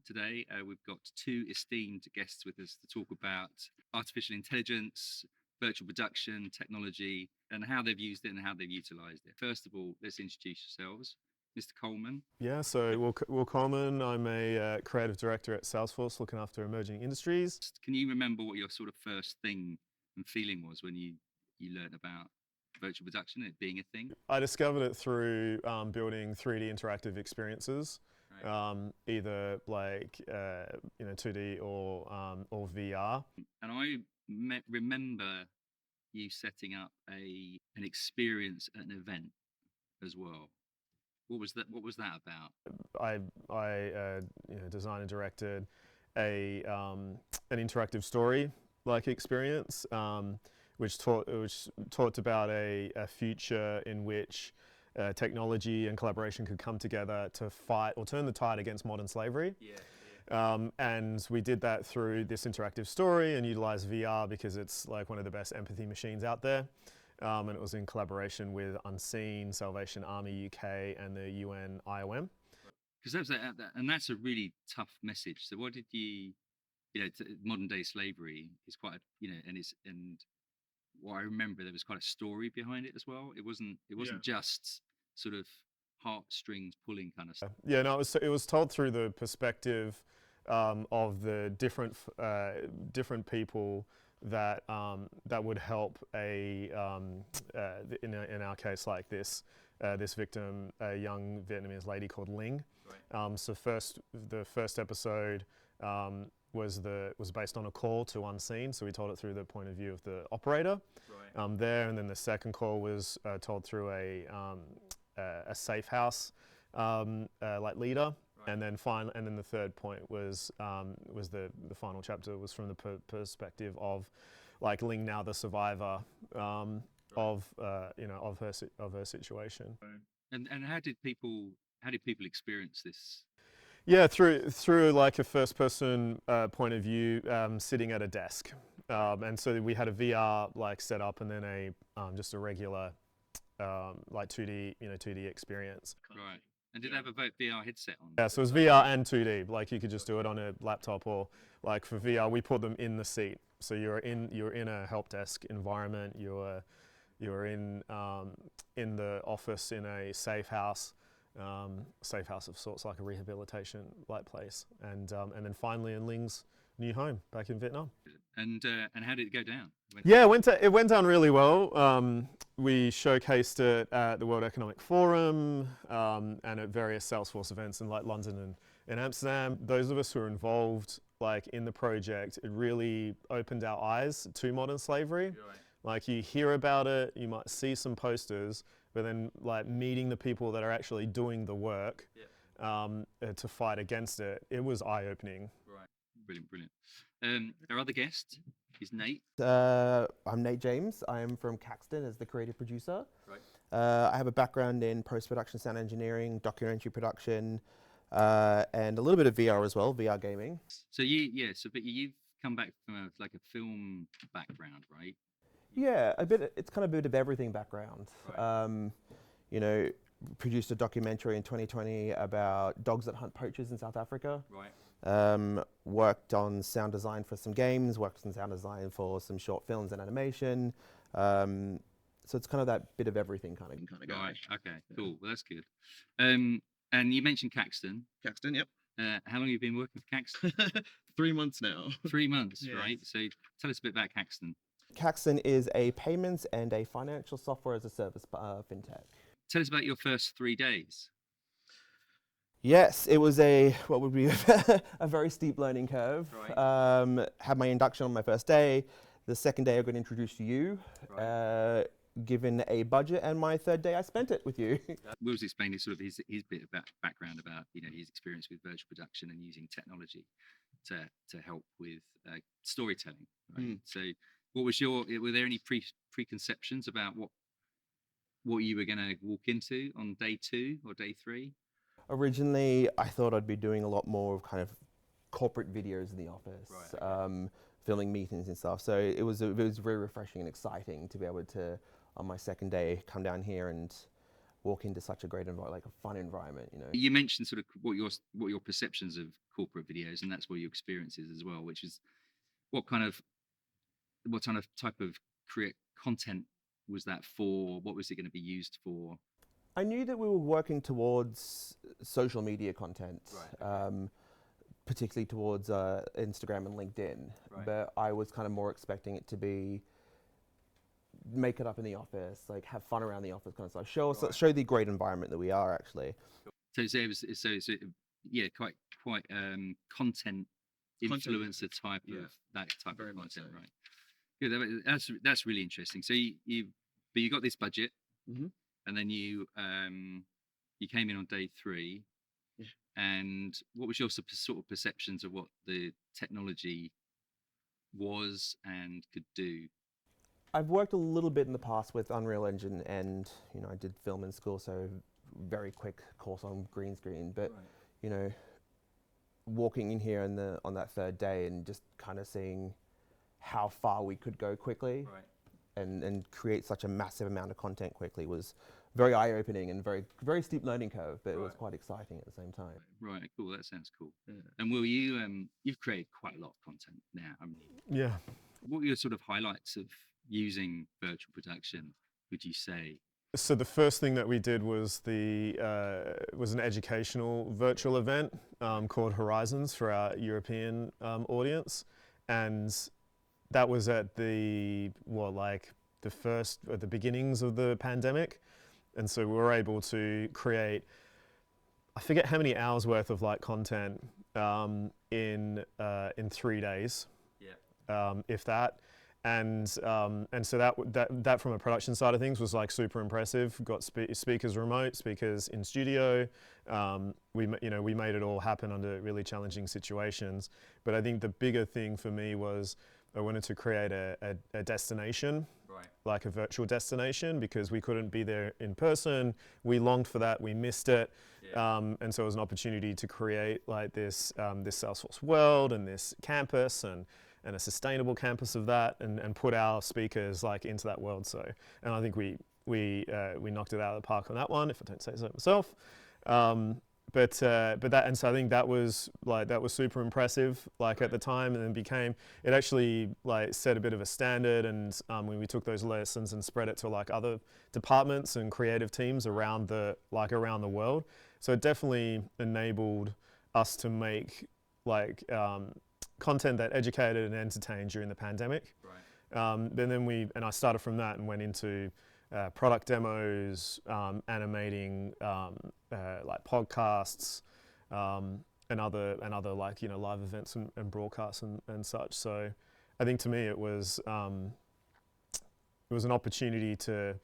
Today, we've got two esteemed guests with us to talk about artificial intelligence, virtual production, technology, and how they've used it and how they've utilized it. First of all, let's introduce yourselves. Mr. Coleman. Yeah, so Will Coleman, I'm a creative director at Salesforce looking after emerging industries. Can you remember what your sort of first thing and feeling was when you learned about virtual production, it being a thing? I discovered it through building 3D interactive experiences, Right. either like 2D or VR. And I remember you setting up an experience at an event as well. What was that? What was that about? I designed and directed an interactive story like experience, which talked about a future in which technology and collaboration could come together to fight or turn the tide against modern slavery. Yeah. And we did that through this interactive story and utilized VR because it's like one of the best empathy machines out there. And it was in collaboration with Unseen, Salvation Army UK, and the UN IOM. Because that's a really tough message. So what did modern day slavery is quite, and what I remember, there was quite a story behind it as well. It wasn't just sort of heartstrings pulling kind of stuff. Yeah, no, it was told through the perspective of the different people that would help in our case like this victim, a young Vietnamese lady called Ling. Right. So the first episode was based on a call to Unseen, so we told it through the point of view of the operator. Right. There, and then the second call was told through a safe house like leader. Right. And then the third point was the final chapter was from the perspective of like Ling, now the survivor of her situation. And how did people experience this? Yeah, through like a first person point of view, sitting at a desk, and so we had a VR like set up, and then just a regular like 2D experience. Right. And did they have a VR headset on? Yeah, so it was VR and 2D. Like you could just do it on a laptop, or like for VR, we put them in the seat. So you're in a help desk environment. You're in the office in a safe house of sorts, like a rehabilitation like place. And then finally in Ling's new home back in Vietnam. And how did it go down? Yeah, it went down really well. We showcased it at the World Economic Forum and at various Salesforce events in like London and Amsterdam. Those of us who are involved like in the project, it really opened our eyes to modern slavery. Right. Like you hear about it, you might see some posters, but then like meeting the people that are actually doing the work to fight against it, it was eye-opening. Right, brilliant. Our other guest is Nate. I'm Nate James. I am from Caxton as the creative producer. Right. I have a background in post-production sound engineering, documentary production, and a little bit of VR as well, VR gaming. So but you've come back from like a film background, right? Yeah, a bit. It's kind of a bit of everything background. Right. Produced a documentary in 2020 about dogs that hunt poachers in South Africa. Right. Worked on sound design for some games, worked on sound design for some short films and animation. So it's kind of that bit of everything kind of guy. Right. Okay. Cool. Well, that's good. And you mentioned Caxton. Caxton, yep. How long have you been working for Caxton? 3 months now. 3 months, Yes. right? So tell us a bit about Caxton. Caxton is a payments and a financial software as a service fintech. Tell us about your first 3 days. Yes, it was what would be a very steep learning curve. Right. Had my induction on my first day. The second day I got introduced to you, Right. given a budget, and my third day I spent it with you. Will's explaining sort of his bit of background about his experience with virtual production and using technology to help with storytelling. Right? So, were there any preconceptions about what you were going to walk into on day 2 or day 3? Originally, I thought I'd be doing a lot more of kind of corporate videos in the office, Right, okay. Filming meetings and stuff. So it was very refreshing and exciting to be able to, on my second day, come down here and walk into such a great environment, like a fun environment, you know. You mentioned sort of what your perceptions of corporate videos, and that's what your experience is as well, which is what kind of type of create content was that for? What was it going to be used for? I knew that we were working towards social media content, particularly towards Instagram and LinkedIn, but I was kind of more expecting it to be make it up in the office, like have fun around the office kind of stuff. Show the great environment that we are actually. So it was yeah, quite content influencer type of that type of content, right? Yeah, that's really interesting. So you got this budget, and then you came in on day 3, and what was your sort of perceptions of what the technology was and could do? I've worked a little bit in the past with Unreal Engine, and you know, I did film in school, so very quick course on green screen. But you know, walking in here on that 3rd day and just kind of seeing how far we could go quickly, and create such a massive amount of content quickly was very eye-opening and very steep learning curve, but it was quite exciting at the same time. Right, cool. That sounds cool. Yeah. And Will, you've created quite a lot of content now, haven't you? Yeah. What were your sort of highlights of using virtual production, would you say? So the first thing that we did was was an educational virtual event called Horizons for our European audience, and that was at the beginnings of the pandemic, and so we were able to create, I forget how many hours worth of like content in 3 days, if that. And so that from a production side of things was like super impressive. Got speakers remote, speakers in studio. We made it all happen under really challenging situations. But I think the bigger thing for me was I wanted to create a destination, like a virtual destination, because we couldn't be there in person. We longed for that. We missed it. And so it was an opportunity to create like this Salesforce world and this campus and a sustainable campus of that, and put our speakers like into that world. So, and I think we knocked it out of the park on that one, if I don't say so myself. So I think that was super impressive, like at the time, and then it actually like set a bit of a standard, and when we took those lessons and spread it to like other departments and creative teams around the world. So it definitely enabled us to make like content that educated and entertained during the pandemic. But then I started from that and went into product demos, animating like podcasts, and other like, you know, live events and broadcasts and such. So I think to me it was an opportunity to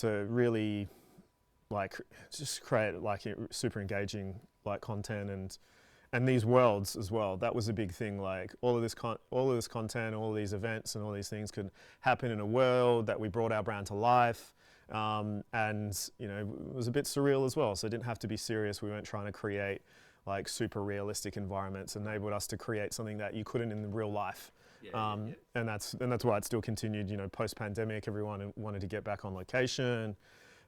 really like just create like super engaging like content and these worlds as well. That was a big thing. Like all of this content, all of these events, and all these things could happen in a world that we brought our brand to life. And you know, it was a bit surreal as well. So it didn't have to be serious. We weren't trying to create like super realistic environments. It enabled us to create something that you couldn't in real life. And that's why it still continued. You know, post pandemic, everyone wanted to get back on location,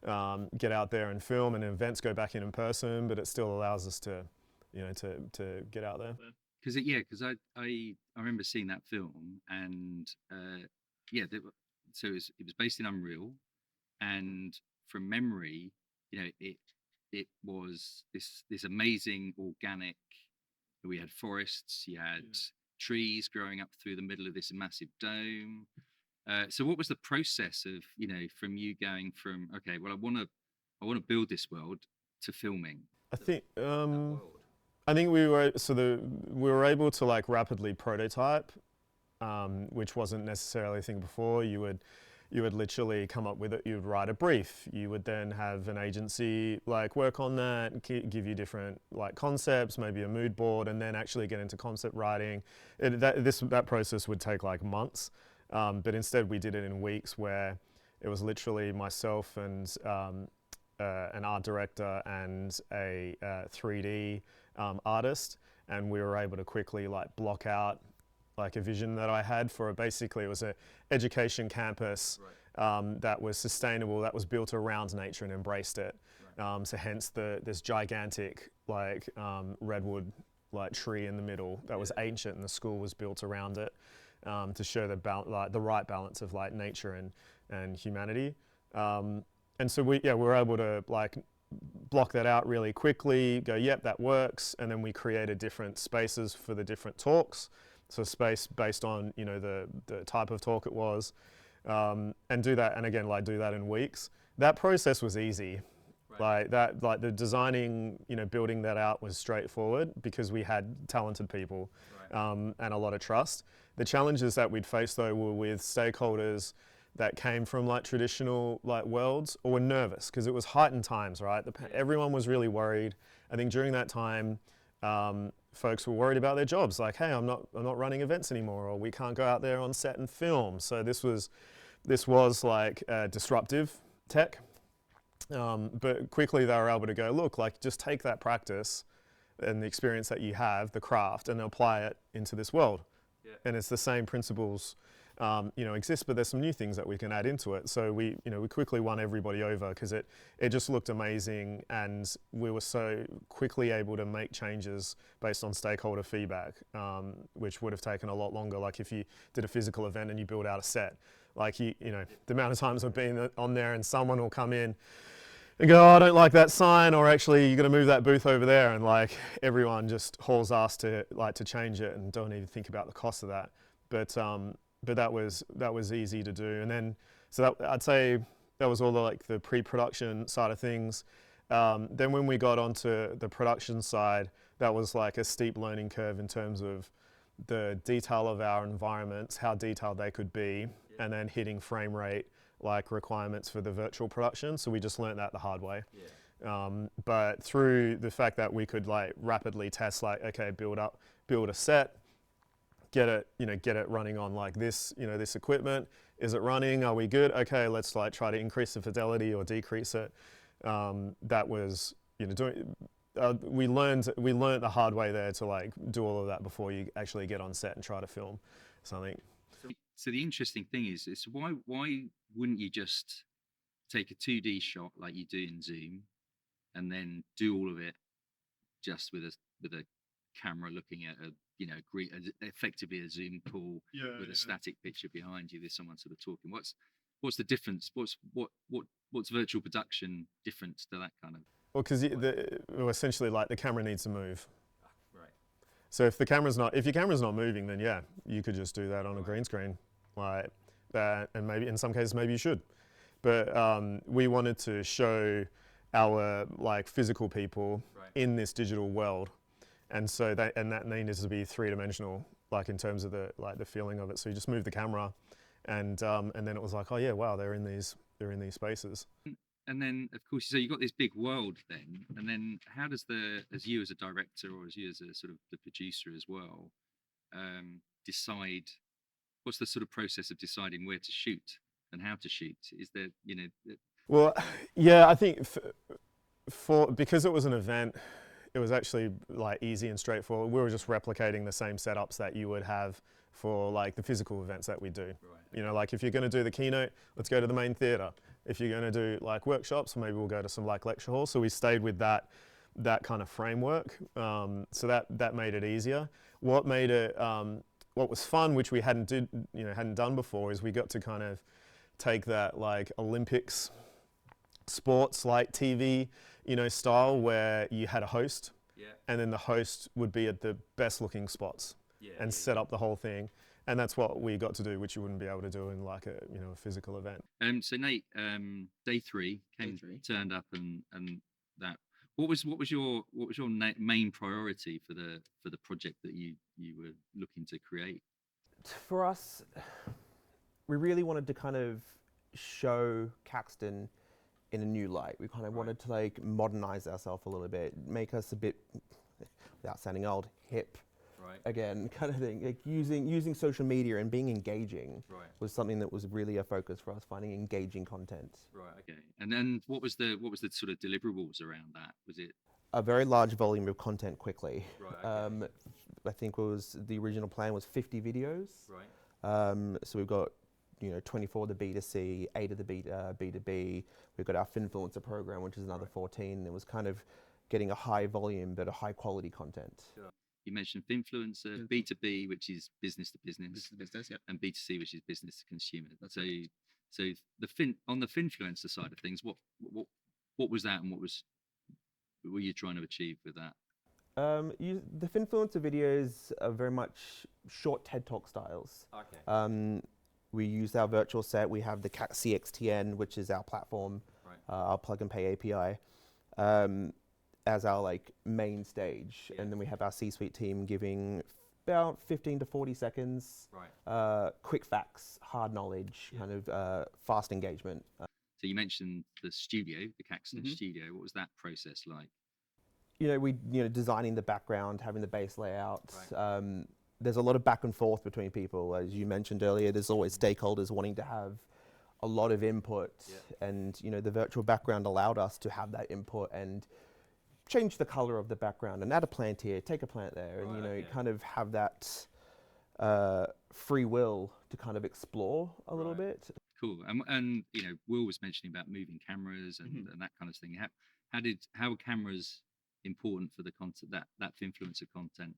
get out there and film, and events go back in person. But it still allows us to, you know, to get out there. Because I remember seeing that film, and so it was based in Unreal, and from memory, you know, it was this amazing organic. We had forests, you had trees growing up through the middle of this massive dome. So what was the process of, you know, from you going from, okay, well, I want to build this world, to filming? I think we were able to like rapidly prototype, which wasn't necessarily a thing before. You would literally come up with it. You would write a brief. You would then have an agency like work on that, give you different like concepts, maybe a mood board, and then actually get into concept writing. That process would take like months, but instead we did it in weeks, where it was literally myself and an art director and a 3D artist, and we were able to quickly like block out like a vision that I had for basically it was a education campus that was sustainable, that was built around nature and embraced it. So hence this gigantic like redwood like tree in the middle that was ancient, and the school was built around it to show the right balance of like nature and humanity. And so we were able to like block that out really quickly, go, yep, that works. And then we created different spaces for the different talks. So space based on, you know, the type of talk it was, and do that. And again, like do that in weeks. That process was easy. Like the designing, you know, building that out was straightforward because we had talented people and a lot of trust. The challenges that we'd face though were with stakeholders that came from like traditional like worlds or were nervous because it was heightened times, right? Everyone was really worried. I think during that time, folks were worried about their jobs. Like, hey, I'm not running events anymore, or we can't go out there on set and film. So this was like disruptive tech. But quickly they were able to go, look, like just take that practice and the experience that you have, the craft, and apply it into this world. And it's the same principles, you know, exist, but there's some new things that we can add into it. So we quickly won everybody over because it just looked amazing, and we were so quickly able to make changes based on stakeholder feedback, which would have taken a lot longer. Like if you did a physical event and you build out a set, like you know, the amount of times I've been on there and someone will come in and go, oh, I don't like that sign, or actually you're going to move that booth over there, and like everyone just hauls ass to change it and don't even think about the cost of that. But that was easy to do. And then so I'd say that was all the pre-production side of things. Then when we got onto the production side, that was like a steep learning curve in terms of the detail of our environments, how detailed they could be, and then hitting frame rate like requirements for the virtual production. So we just learned that the hard way. But through the fact that we could like rapidly test, like, okay, build a set, get it running on like this, you know, this equipment. Is it running? Are we good? Okay, let's like try to increase the fidelity or decrease it. That was, you know, we learned the hard way there to like do all of that before you actually get on set and try to film something. So the interesting thing is why wouldn't you just take a 2D shot like you do in Zoom, and then do all of it just with a camera looking at effectively a Zoom call with a static picture behind you. There's someone sort of talking. What's the difference? What's virtual production different to that kind of? Well, because essentially like the camera needs to move. Right. So if your camera's not moving, then yeah, you could just do that on a green screen, like that, and maybe in some cases maybe you should. But we wanted to show our like physical people in this digital world, and so that needed to be three-dimensional, like in terms of the feeling of it. So you just move the camera, and then it was like, oh yeah, wow, they're in these spaces. And then, of course, so you've got this big world then, and then how does as you as a director, or as you as a sort of the producer as well, decide, what's the sort of process of deciding where to shoot and how to shoot? Is there, you know... Well, yeah, I think because it was an event, it was actually like easy and straightforward. We were just replicating the same setups that you would have for like the physical events that we do. Right. You know, like if you're going to do the keynote, let's go to the main theater. If you're going to do like workshops, maybe we'll go to some like lecture halls. So we stayed with that kind of framework. So that made it easier. What made it, what was fun, which we hadn't done before, is we got to kind of take that like Olympics sports like TV, you know, style where you had a host, and then the host would be at the best looking spots and set up the whole thing. And that's what we got to do, which you wouldn't be able to do in like a physical event. So Nate, day three turned up, and that. What was your main priority for the project that you were looking to create? For us, we really wanted to kind of show Caxton in a new light. We kind of wanted to like modernize ourselves a little bit, make us a bit, without sounding old, hip. Again, kind of thing. Like using social media and being engaging was something that was really a focus for us. Finding engaging content. Right. Okay. And then what was the sort of deliverables around that? Was it a very large volume of content quickly? Right. Okay. I think the original plan was 50 videos. Right. So we've got 24 the B2C, 8 of the B2B. We've got our Finfluencer program, which is another 14. It was kind of getting a high volume but a high quality content. Sure. You mentioned Finfluencer, B2B, which is business to business, and B2C, which is business to consumer. So on the Finfluencer side of things, what was that, and what were you trying to achieve with that? The Finfluencer videos are very much short TED Talk styles. Okay. We use our virtual set. We have the CXTN, which is our platform, our plug and pay API, as our main stage, and then we have our C-suite team giving about 15 to 40 seconds, quick facts, hard knowledge, kind of fast engagement. So you mentioned the studio, the Caxton studio. What was that process like? Designing the background, having the base layout. There's a lot of back and forth between people. As you mentioned earlier, there's always stakeholders wanting to have a lot of input, and the virtual background allowed us to have that input and change the color of the background and add a plant here, take a plant there, and kind of have that free will to kind of explore a little bit. Cool. And Will was mentioning about moving cameras and that kind of thing. How are cameras important for the content, that Finfluencer content?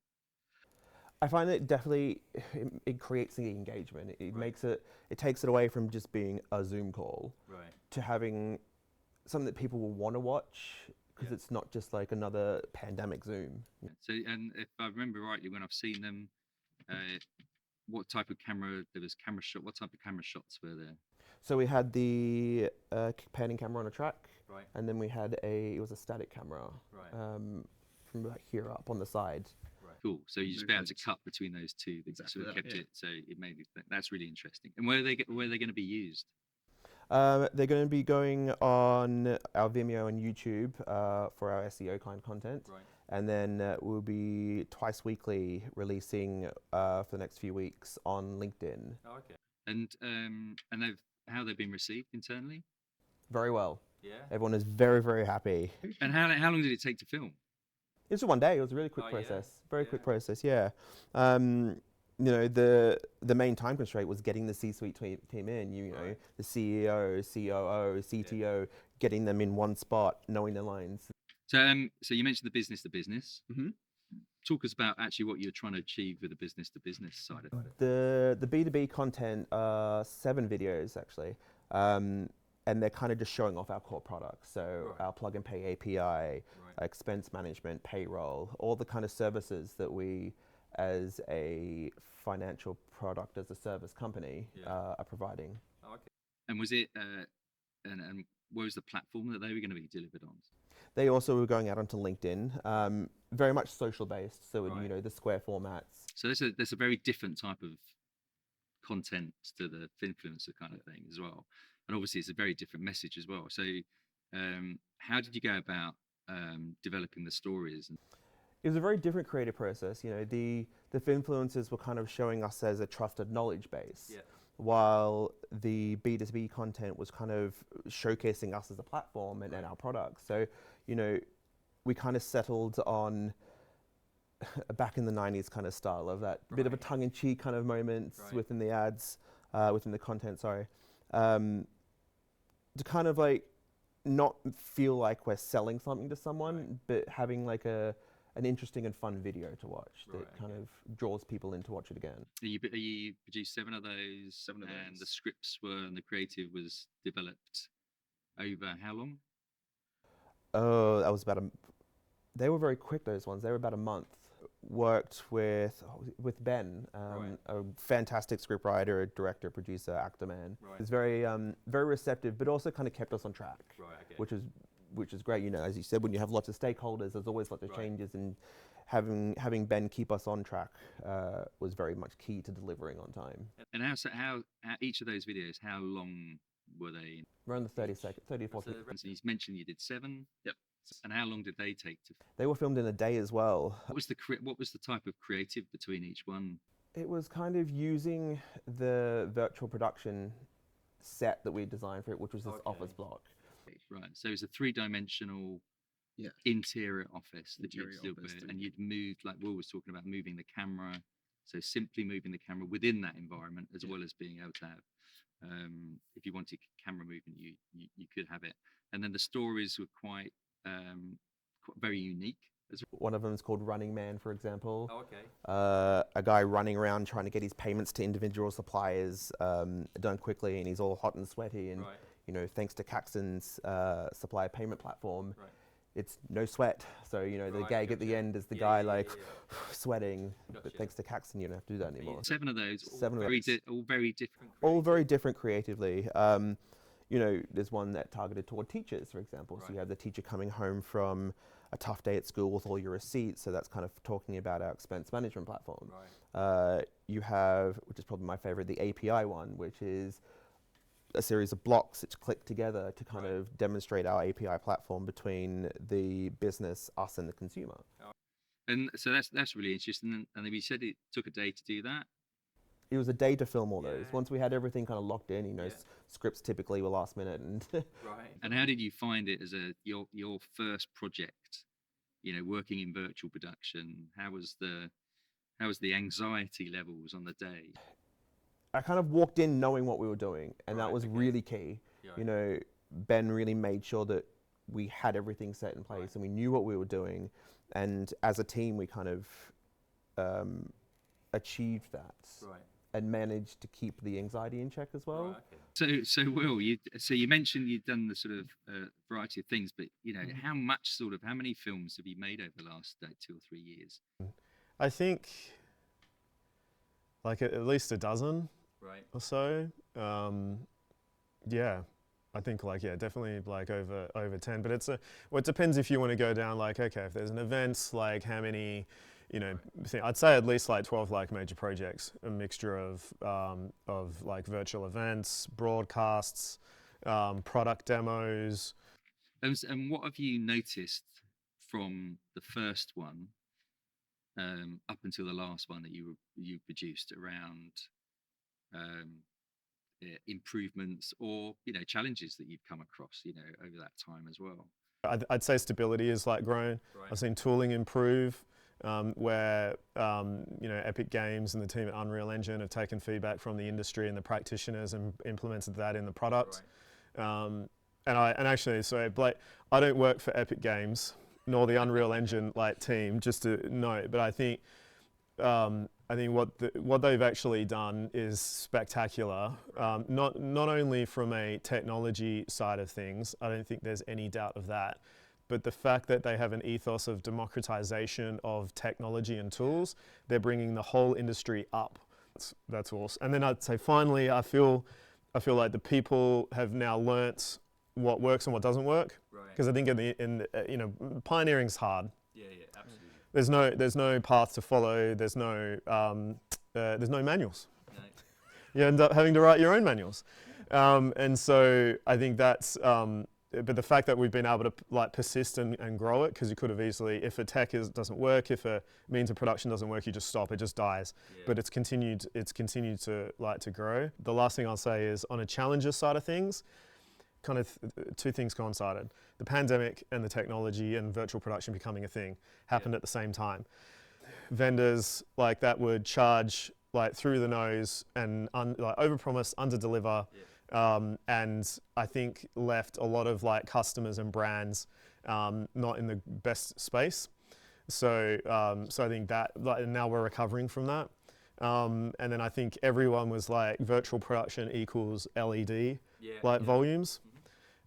I find that definitely it creates the engagement. It makes it takes it away from just being a Zoom call to having something that people will want to watch, because it's not just like another pandemic Zoom. So, and if I remember rightly, when I've seen them, what type of camera, there was camera shot, what type of camera shots were there? So we had the panning camera on a track, and then we had it was a static camera from about here up on the side. Cool. So you just be able to cut between those two. Exactly. So it kept it. So it made it. That's really interesting. And where are they going to be used? They're going to be going on our Vimeo and YouTube for our SEO kind of content, and then we'll be twice weekly releasing for the next few weeks on LinkedIn. Oh, okay. And how they've been received internally? Very well. Yeah. Everyone is very, very happy. And how long did it take to film? It was 1 day. It was a really quick process. Very quick process. Yeah. The main time constraint was getting the C-suite team in. The CEO, COO, CTO, getting them in one spot, knowing their lines. So you mentioned the business to business. Talk us about actually what you're trying to achieve with the business to business side of it. The B2B content are 7 videos actually. And they're kind of just showing off our core products. So our plug and pay API, expense management, payroll, all the kind of services that we, as a financial product as a service company, are providing. Oh, okay. And was it, and what was the platform that they were going to be delivered on? They also were going out onto LinkedIn, very much social based. So the square formats. So there's a very different type of content to the Finfluencer kind of thing as well. And obviously it's a very different message as well. So how did you go about developing the stories? It was a very different creative process. The Finfluencers were kind of showing us as a trusted knowledge base, while the B2B content was kind of showcasing us as a platform and our products. So, we kind of settled on back in the 90s kind of style of that bit of a tongue-in-cheek kind of moments within the ads, within the content, to kind of not feel like we're selling something to someone, but having an interesting and fun video to watch that kind of draws people in to watch it again. You produced 7 of those, and the scripts and the creative was developed over how long? Oh, that was they were very quick, those ones. They were about a month. Worked with Ben, a fantastic scriptwriter, director, producer, actor man. He's very very receptive, but also kind of kept us on track, which is great. As you said, when you have lots of stakeholders, there's always lots of changes, and having Ben keep us on track was very much key to delivering on time. And how each of those videos, how long were they? Around the 30 to 40. So you mentioned you did 7. Yep. And how long did they take to? They were filmed in a day as well. What was the type of creative between each one? It was kind of using the virtual production set that we designed for it, which was this office block. Right. So it's a 3-dimensional interior office that you'd still built, and you'd moved, like Will was talking about, moving the camera. So simply moving the camera within that environment, as well as being able to have If you wanted camera movement, you could have it. And then the stories were quite very unique as well. One of them is called Running Man, for example. Oh, okay. A guy running around trying to get his payments to individual suppliers done quickly, and he's all hot and sweaty. And Right. you know, thanks to Caxton's supplier payment platform, Right. it's no sweat. So you know, the Right, gag at the gotcha. end is the Yeah, guy yeah, like yeah. sweating. But Gotcha. thanks to Caxton, you don't have to do that anymore. 7 of those, all 7 of very, those. all very different. All very different creatively. You know, there's one that targeted toward teachers, for example. So Right. you have the teacher coming home from a tough day at school with all your receipts. So that's kind of talking about our expense management platform. Right. You have, which is probably my favorite, the API one, which is a series of blocks that click together to kind Right. of demonstrate our API platform between the business, us, and the consumer. And so that's really interesting. And then you said it took a day to do that. It was a day to film all those. Yeah. Once we had everything kind of locked in, you know, Yeah. Scripts typically were last minute, and Right. And how did you find it as your first project? You know, working in virtual production. How was the anxiety levels on the day? I kind of walked in knowing what we were doing, and that Right, was okay. really key. Yeah. You know, Ben really made sure that we had everything set in place Right. and we knew what we were doing, and as a team, we kind of achieved that Right. and managed to keep the anxiety in check as well. Right, okay. So Will, you mentioned you've done the sort of variety of things, but you know, how many films have you made over the last 2 or 3 years? I think like at least a dozen Right. or so. Yeah, I think like, yeah, definitely like over 10, but well, it depends if you want to go down like, okay, if there's an event, like how many, you know, I'd say at least like 12 like major projects, a mixture of like virtual events, broadcasts, product demos. And what have you noticed from the first one up until the last one that you produced around improvements or, you know, challenges that you've come across, you know, over that time as well? I'd say stability has like grown. Right. I've seen tooling improve, where you know, Epic Games and the team at Unreal Engine have taken feedback from the industry and the practitioners and implemented that in the product. Right. And actually, so Blake, I don't work for Epic Games nor the Unreal Engine like team, just to note, but I think what they've actually done is spectacular. Not only from a technology side of things, I don't think there's any doubt of that, but the fact that they have an ethos of democratization of technology and tools, they're bringing the whole industry up. That's awesome. And then I'd say finally, I feel like the people have now learnt what works and what doesn't work. Right. Because I think you know, pioneering's hard. Yeah, absolutely. There's no path to follow. There's no manuals. No. You end up having to write your own manuals, and so I think that's. But the fact that we've been able to like persist and grow it, because you could have easily, if a tech doesn't work, if a means of production doesn't work, you just stop. It just dies. Yeah. But it's continued to grow. The last thing I'll say is on a challenger side of things, kind of two things coincided. The pandemic and the technology and virtual production becoming a thing happened at the same time. Vendors like that would charge like through the nose and like overpromise, underdeliver, and I think left a lot of like customers and brands not in the best space. So I think that like, now we're recovering from that. And then I think everyone was like virtual production equals LED volumes.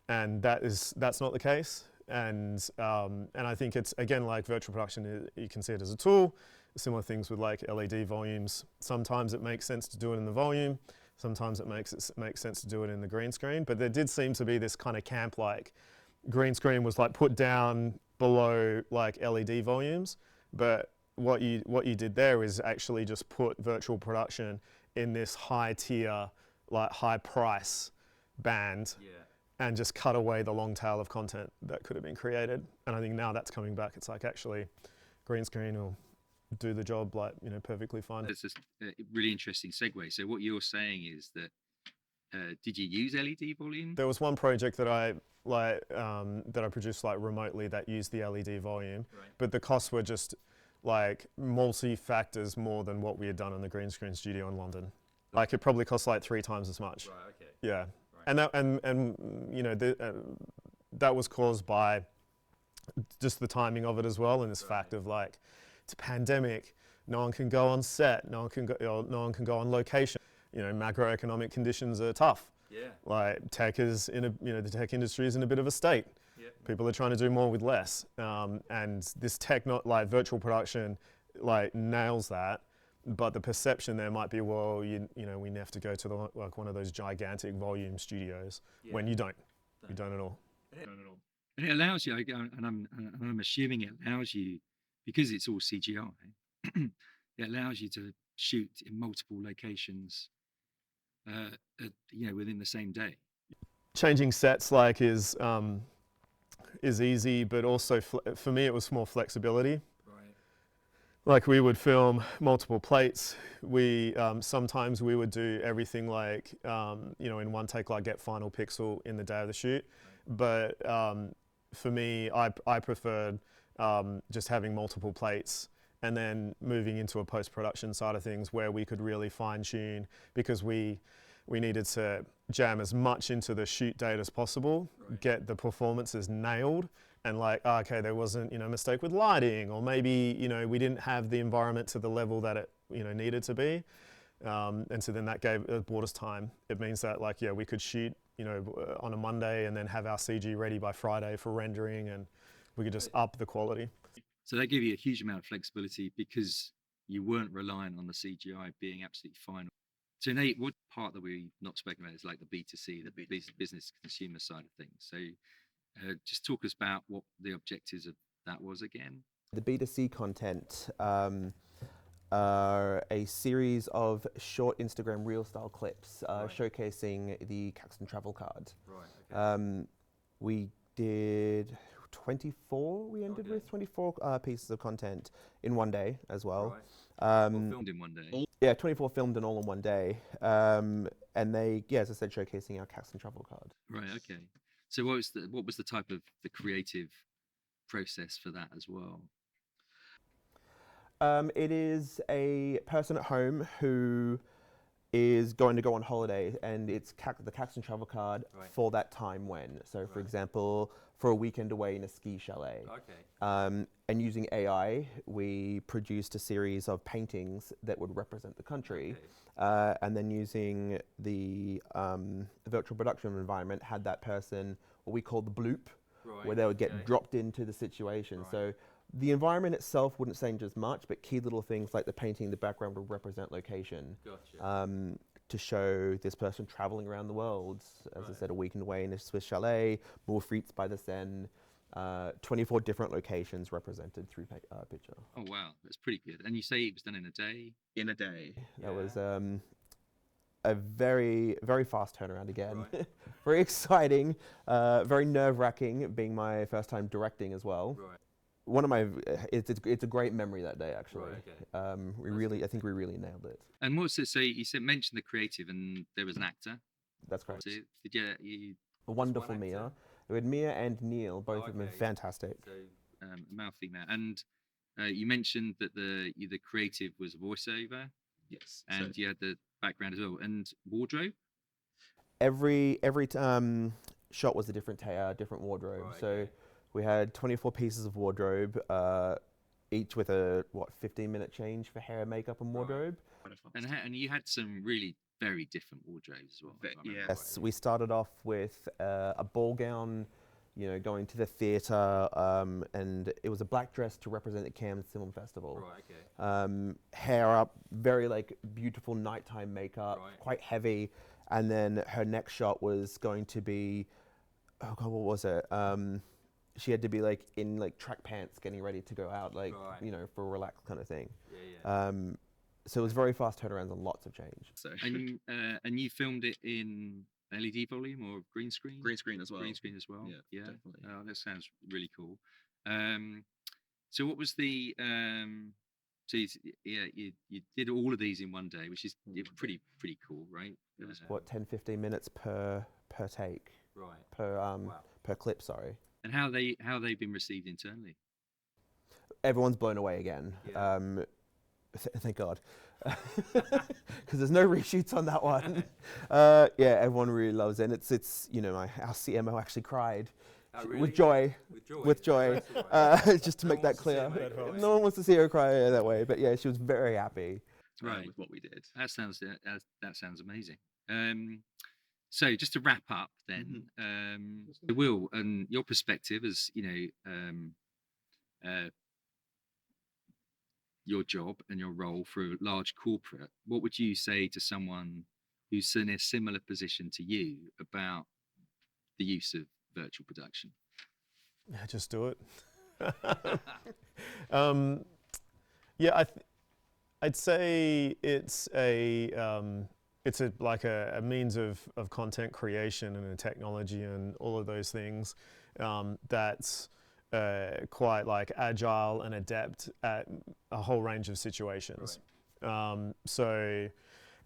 And that's not the case. And I think it's, again, like virtual production, you can see it as a tool. Similar things with like LED volumes. Sometimes it makes sense to do it in the volume. Sometimes it makes sense to do it in the green screen. But there did seem to be this kind of camp, like green screen was like put down below like LED volumes. But what you did there is actually just put virtual production in this high tier, like high price band. Yeah. And just cut away the long tail of content that could have been created. And I think now that's coming back. It's like actually green screen will do the job like, you know, perfectly fine. It's just a really interesting segue. So what you're saying is that did you use LED volume? There was one project that I produced like remotely that used the LED volume, Right. but the costs were just like multi-factors more than what we had done in the green screen studio in London. Like it probably cost like 3 times as much. Right. Okay. Yeah, Right. and you know that was caused by just the timing of it as well, and this fact of like it's a pandemic, no one can go on set, no one can go, no one can go on location. You know, macroeconomic conditions are tough. Yeah. Like tech is in a, you know, the tech industry is in a bit of a state. Yeah. People are trying to do more with less, and this tech, not like virtual production, like nails that. But the perception there might be, well, you know, we have to go to the, like one of those gigantic volume studios when you don't at all. And it allows you, and I'm assuming it allows you, because it's all CGI, it allows you to shoot in multiple locations, you know, within the same day. Changing sets like is easy, but also for me it was more flexibility. Right. Like we would film multiple plates. We sometimes we would do everything like you know, in one take, like get final pixel in the day of the shoot. Right. But for me, I preferred just having multiple plates and then moving into a post-production side of things where we could really fine-tune, because we needed to jam as much into the shoot date as possible, get the performances nailed, and like, okay, there wasn't, you know, mistake with lighting, or maybe, you know, we didn't have the environment to the level that it, you know, needed to be. And so then that bought us time. It means that like, yeah, we could shoot, you know, on a Monday and then have our CG ready by Friday for rendering, and we could just up the quality. So they give you a huge amount of flexibility because you weren't relying on the CGI being absolutely final. So Nate, what part that we've not spoken about is like the B2C, the business consumer side of things. So just talk us about what the objectives of that was again. The B2C content are a series of short Instagram reel style clips showcasing the Caxton travel card. Right. Okay. We did 24, we ended with 24 pieces of content in one day as well. Right. Filmed in one day. Yeah, 24 filmed and all in one day. And they, yeah, as I said, showcasing our Caxton travel card. Right, okay. So what was the type of the creative process for that as well? It is a person at home who is going to go on holiday, and it's the Caxton travel card for that time when. So, for example, for a weekend away in a ski chalet. Okay. And using AI, we produced a series of paintings that would represent the country. Okay. And then using the virtual production environment, had that person, what we call the bloop, where they would get dropped into the situation. Right. So the environment itself wouldn't change as much, but key little things like the painting in the background would represent location. Gotcha. To show this person traveling around the world, as I said, a weekend away in a Swiss chalet, Moorfrieds by the Seine, 24 different locations represented through picture. Oh wow, that's pretty good. And you say it was done in a day? In a day. That was a very, very fast turnaround again. Right. Very exciting, very nerve-wracking, being my first time directing as well. Right. One of my, it's a great memory that day actually. Right, okay. I think we really nailed it. And what's it? So you mentioned the creative, and there was an actor. That's correct. So did you? A wonderful Mia. We had Mia and Neil, both of them fantastic. So male, female, and you mentioned that the creative was voiceover. Yes. And you had the background as well, and wardrobe. Every shot was a different wardrobe. Right, so. Okay. We had 24 pieces of wardrobe, each with a 15-minute change for hair, makeup, and wardrobe. Right. And you had some really very different wardrobes as well. Yes, we started off with a ball gown, you know, going to the theatre, and it was a black dress to represent the Cannes Film Festival. Right. Okay. Hair up, very like beautiful nighttime makeup, quite heavy, and then her next shot was going to be, oh God, what was it? She had to be like in like track pants getting ready to go out, like, you know, for a relaxed kind of thing. Yeah. So it was very fast turnarounds and lots of change. So. And you filmed it in LED volume or green screen? Green screen as well. Green screen as well. Yeah. Definitely. Oh, that sounds really cool. So what was the so you did all of these in one day, which is pretty cool, right? It was 10-15 minutes per take. Right. Per clip, sorry. And how they've been received internally? Everyone's blown away again. Yeah. Thank God, because there's no reshoots on that one. Yeah, everyone really loves it. And it's our CMO actually cried with joy, just to make that clear. No one wants to see her cry that way, but yeah, she was very happy. Right. With what we did. That sounds amazing. So just to wrap up, then, Will, and your perspective as your job and your role for a large corporate, what would you say to someone who's in a similar position to you about the use of virtual production? Yeah, just do it. Yeah, I'd say it's a means of content creation and a technology and all of those things that's quite like agile and adept at a whole range of situations. Right. So,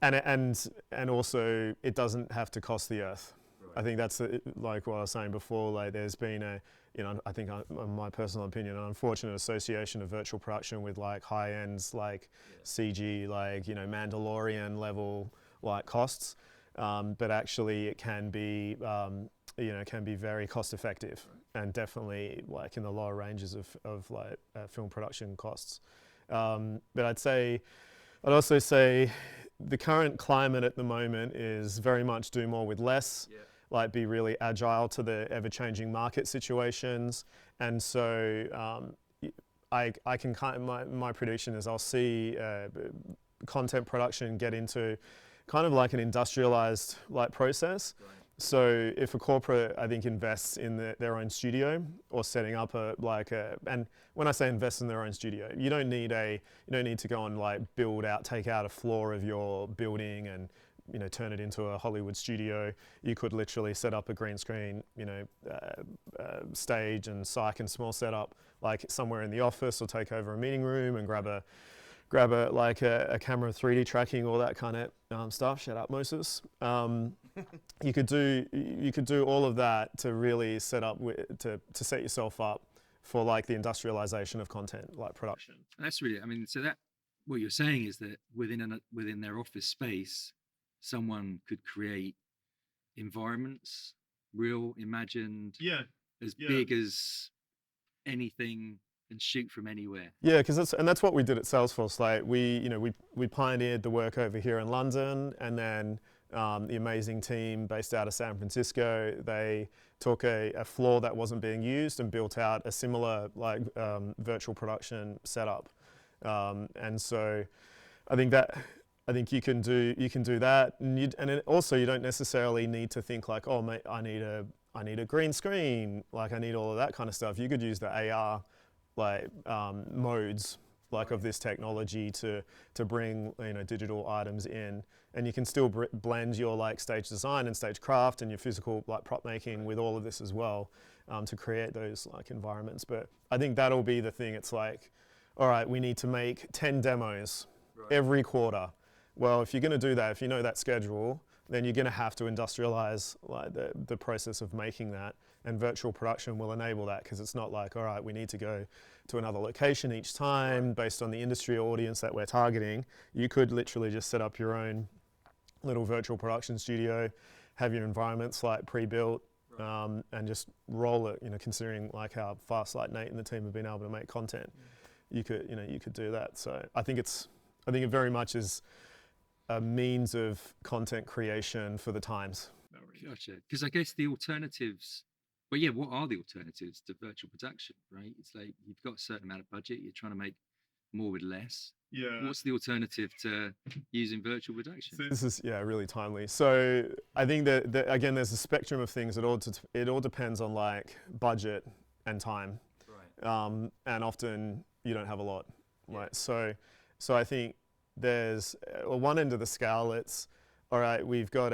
and also it doesn't have to cost the earth. Right. I think that's like what I was saying before. Like there's been I think in my personal opinion, an unfortunate association of virtual production with like high ends like CG, like Mandalorian level like costs, but actually it can be very cost effective. Right. And definitely like in the lower ranges of like film production costs. But I'd also say the current climate at the moment is very much do more with less, like be really agile to the ever-changing market situations. And so I can my prediction is I'll see content production get into kind of like an industrialized like process. Right. So if a corporate, I think, invests in their own studio or setting up and when I say invest in their own studio, you don't need to go and like take out a floor of your building and turn it into a Hollywood studio. You could literally set up a green screen, stage and psych and small setup like somewhere in the office, or take over a meeting room and grab a camera 3D tracking, all that kind of stuff. Shut up, Moses. You could do all of that to really set up to set yourself up for like the industrialization of content like production. And that's really, so that what you're saying is that within their office space, someone could create environments, real imagined, big as anything, and shoot from anywhere. Yeah, because that's what we did at Salesforce. Like we pioneered the work over here in London, and then the amazing team based out of San Francisco, they took a floor that wasn't being used and built out a similar like virtual production setup. And so I think you can do that, and also you don't necessarily need to think like, oh mate, I need a green screen, like I need all of that kind of stuff. You could use the AR like modes like of this technology to bring digital items in, and you can still blend your like stage design and stage craft and your physical like prop making with all of this as well, to create those like environments. But I think that'll be the thing. It's like, all right, we need to make 10 demos every quarter. Well, if you're going to do that, if you know that schedule, then you're going to have to industrialize like the process of making that. And virtual production will enable that, because it's not like, all right, we need to go to another location each time based on the industry audience that we're targeting. You could literally just set up your own little virtual production studio, have your environments like pre-built, and just roll it. Considering like how fast like Nate and the team have been able to make content, you could do that. So I think it very much is a means of content creation for the times. Gotcha. Because I guess the alternatives. But yeah, what are the alternatives to virtual production, right? It's like you've got a certain amount of budget, you're trying to make more with less. Yeah. What's the alternative to using virtual production? This is really timely. So I think that again, there's a spectrum of things. It all depends on like budget and time, right? And often you don't have a lot, right? So I think there's one end of the scale. It's all right, we've got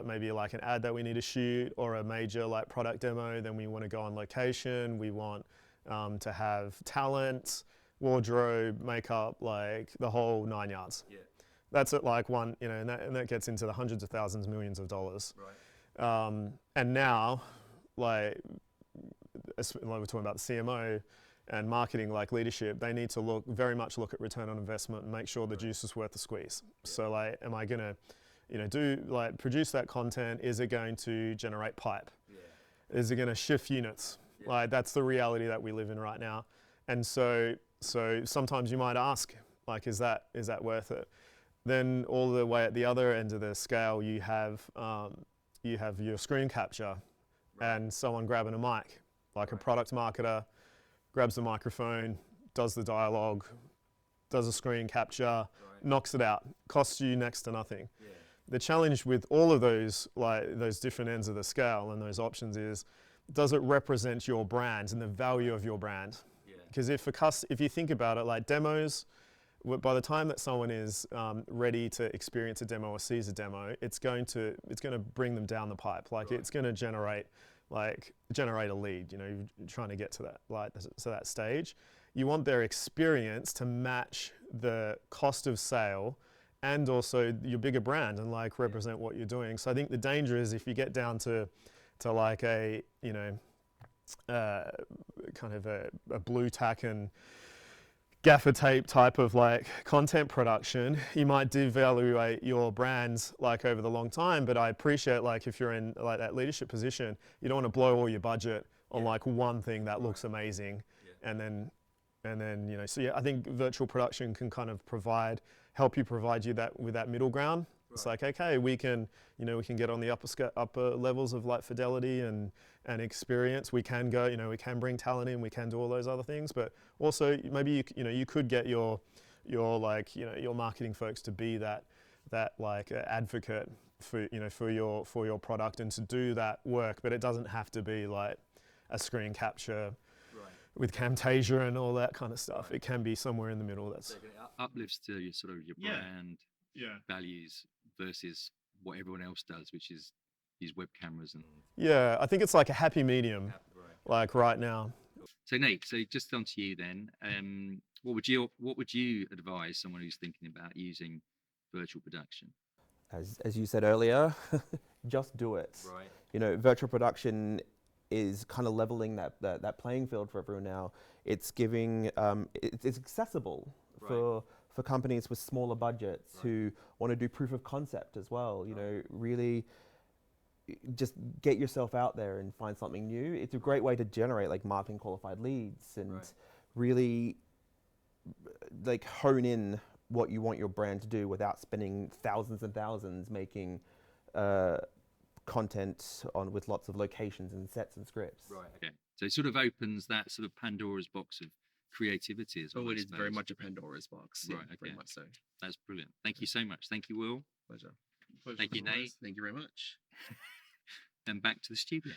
maybe like an ad that we need to shoot, or a major like product demo. Then we want to go on location. We want to have talent, wardrobe, makeup, like the whole 9 yards. Yeah. That's at like one, and that gets into the hundreds of thousands, millions of dollars. Right. And now, like we're talking about the CMO, and marketing, like leadership, they need to very much look at return on investment and make sure the juice is worth the squeeze. So like, am I gonna, produce that content? Is it going to generate pipe? Is it gonna shift units? Like, that's the reality that we live in right now. And so sometimes you might ask, like, is that worth it? Then all the way at the other end of the scale, you have your screen capture and someone grabbing a mic, like a product marketer grabs the microphone, does the dialogue, does a screen capture, knocks it out, costs you next to nothing. The challenge with all of those, like those different ends of the scale and those options, is, does it represent your brand and the value of your brand? Because if you think about it, like demos, by the time that someone is ready to experience a demo or sees a demo, it's going to bring them down the pipe. Like it's going to generate a lead. You're trying to get to that stage. You want their experience to match the cost of sale and also your bigger brand and like represent what you're doing. So I think the danger is if you get down to like a kind of a blue tack and gaffer tape type of like content production, you might devaluate your brands like over the long time. But I appreciate, like, if you're in like that leadership position, you don't want to blow all your budget on like one thing that looks amazing, and then so yeah, I think virtual production can kind of help you provide you with that middle ground. It's like, okay, we can get on the upper levels of like fidelity and experience. We can go, we can bring talent in, we can do all those other things, but also maybe you could get your marketing folks to be that like advocate for your product and to do that work, but it doesn't have to be like a screen capture with Camtasia and all that kind of stuff. It can be somewhere in the middle. That's so it uplifts to your sort of your brand values versus what everyone else does, which is use web cameras and. Yeah, I think it's like a happy medium, like right now. So Nate, so just on to you then. What would you advise someone who's thinking about using virtual production? As you said earlier, just do it. Right. Virtual production is kind of leveling that playing field for everyone now. It's giving it's accessible for companies with smaller budgets who want to do proof of concept as well. Really just get yourself out there and find something new. It's a great way to generate like marketing qualified leads and really like hone in what you want your brand to do without spending thousands and thousands making content with lots of locations and sets and scripts. Right. Okay. So it sort of opens that sort of Pandora's box of creativity as well. Oh, it is very much a Pandora's box. Right. Yeah, very much so. That's brilliant. Thank you so much. Thank you, Will. Pleasure. Thank you, Nate. Thank you very much. And back to the studio.